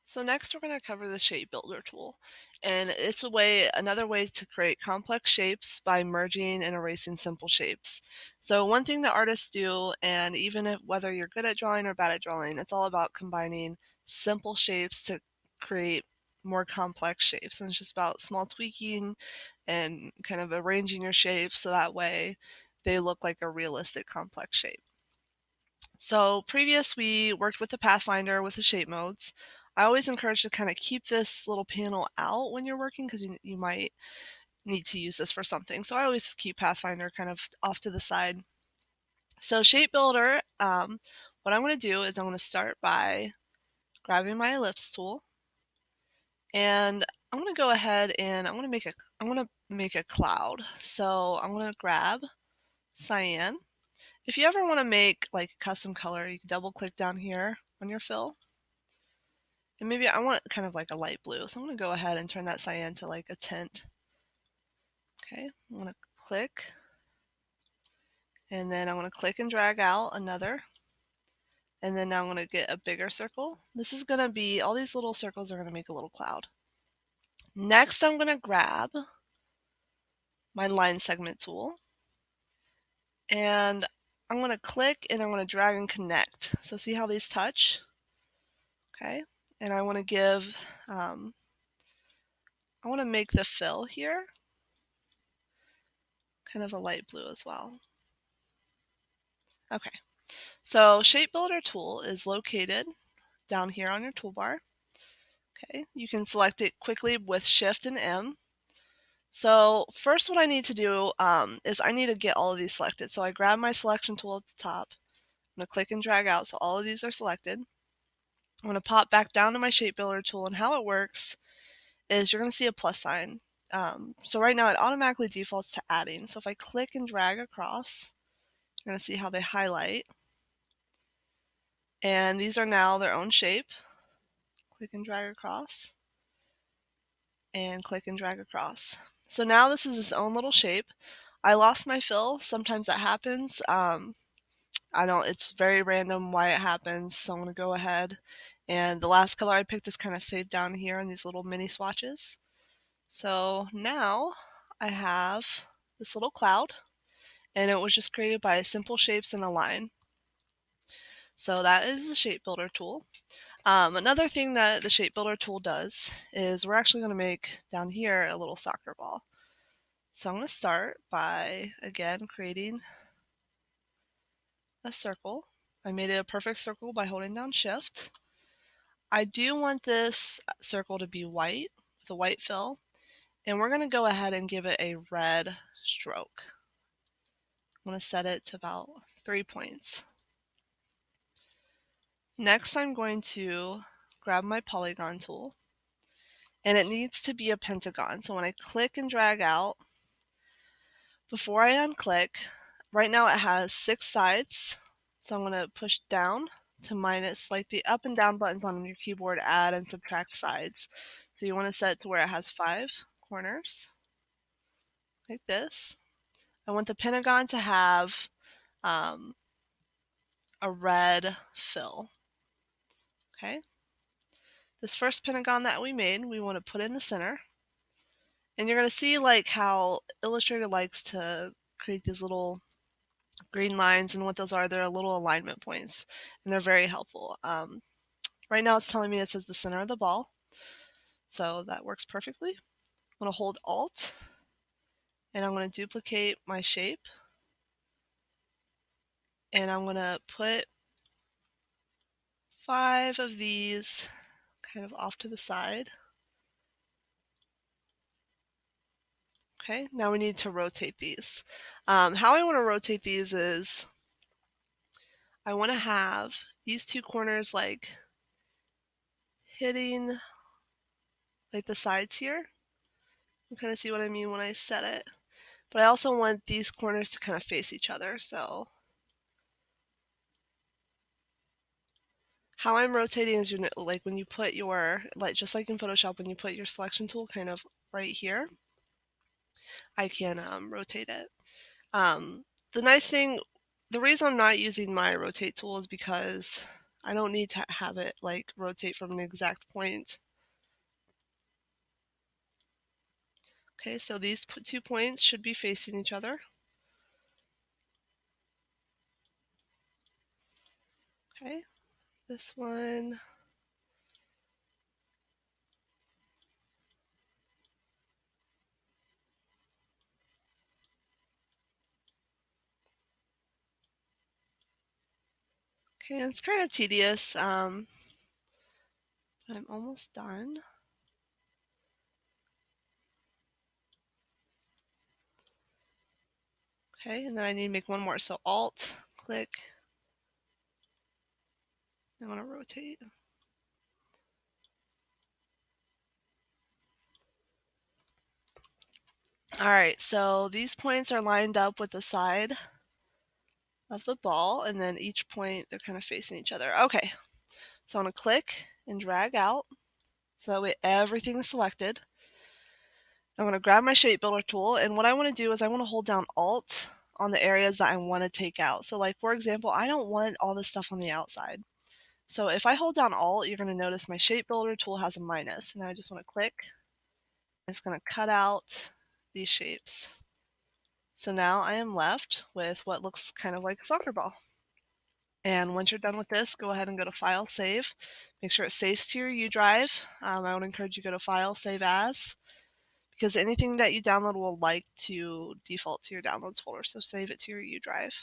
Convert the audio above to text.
So next we're going to cover the shape builder tool. And it's another way to create complex shapes by merging and erasing simple shapes. So one thing that artists do, and even if, whether you're good at drawing or bad at drawing, it's all about combining simple shapes to create more complex shapes. And it's just about small tweaking and kind of arranging your shapes so that way they look like a realistic complex shape. So previous we worked with the Pathfinder with the shape modes. I always encourage to kind of keep this little panel out when you're working because you might need to use this for something. So I always keep Pathfinder kind of off to the side. So shape builder, what I'm going to do is I'm going to start by grabbing my ellipse tool, and I'm going to go ahead and I'm going to make a cloud. So I'm going to grab cyan. If you ever want to make like a custom color, you can double click down here on your fill. And maybe I want kind of like a light blue. So I'm going to go ahead and turn that cyan to like a tint. Okay, I'm going to click. And then I'm going to click and drag out another. And then now I'm going to get a bigger circle. This is going to be, all these little circles are going to make a little cloud. Next, I'm going to grab my line segment tool. And I'm going to click and I'm going to drag and connect. So see how these touch? Okay, and I want to give, I want to make the fill here kind of a light blue as well. Okay, so Shape Builder tool is located down here on your toolbar. Okay, you can select it quickly with Shift and M. So first what I need to do is I need to get all of these selected. So I grab my selection tool at the top. I'm going to click and drag out so all of these are selected. I'm going to pop back down to my Shape Builder tool, and how it works is you're going to see a plus sign. So right now it automatically defaults to adding. So if I click and drag across, you're going to see how they highlight. And these are now their own shape. Click and drag across. And click and drag across. So now this is its own little shape. I lost my fill. Sometimes that happens. It's very random why it happens. So I'm going to go ahead. And the last color I picked is kind of saved down here in these little mini swatches. So now I have this little cloud, and it was just created by simple shapes and a line. So that is the Shape Builder tool. Another thing that the Shape Builder tool does is we're actually going to make down here a little soccer ball. So I'm going to start by, again, creating a circle. I made it a perfect circle by holding down Shift. I do want this circle to be white with a white fill, and we're going to go ahead and give it a red stroke. I'm going to set it to about 3 points. Next, I'm going to grab my polygon tool, and it needs to be a pentagon. So when I click and drag out, before I unclick, right now it has 6 sides. So I'm going to push down to minus, like the up and down buttons on your keyboard add and subtract sides. So you want to set it to where it has 5 corners, like this. I want the pentagon to have a red fill. Okay. This first pentagon that we made, we want to put in the center. And you're going to see like how Illustrator likes to create these little green lines, and what those are, they're little alignment points, and they're very helpful. Right now it's telling me it says the center of the ball, so that works perfectly. I'm going to hold Alt, and I'm going to duplicate my shape, and I'm going to put 5 of these kind of off to the side. Okay, now we need to rotate these. How I want to rotate these is I want to have these 2 corners like hitting like the sides here. You kind of see what I mean when I set it. But I also want these corners to kind of face each other. So how I'm rotating is, like when you put your, like just like in Photoshop, when you put your selection tool kind of right here, I can rotate it. The nice thing, the reason I'm not using my rotate tool is because I don't need to have it like rotate from an exact point. Okay, so these 2 points should be facing each other. Okay, this one. Okay, it's kind of tedious. I'm almost done. Okay, and then I need to make one more. So Alt, click. I want to rotate. All right, so these points are lined up with the side of the ball, and then each point, they're kind of facing each other. Okay, so I'm going to click and drag out, so that way everything is selected. I'm going to grab my shape builder tool, and what I want to do is I want to hold down Alt on the areas that I want to take out. So like, for example, I don't want all this stuff on the outside. So if I hold down Alt, you're going to notice my shape builder tool has a minus, and I just want to click. It's going to cut out these shapes. So now I am left with what looks kind of like a soccer ball. And once you're done with this, go ahead and go to File, Save. Make sure it saves to your U drive. I would encourage you to go to File, Save As, because anything that you download will like to default to your downloads folder, so save it to your U drive.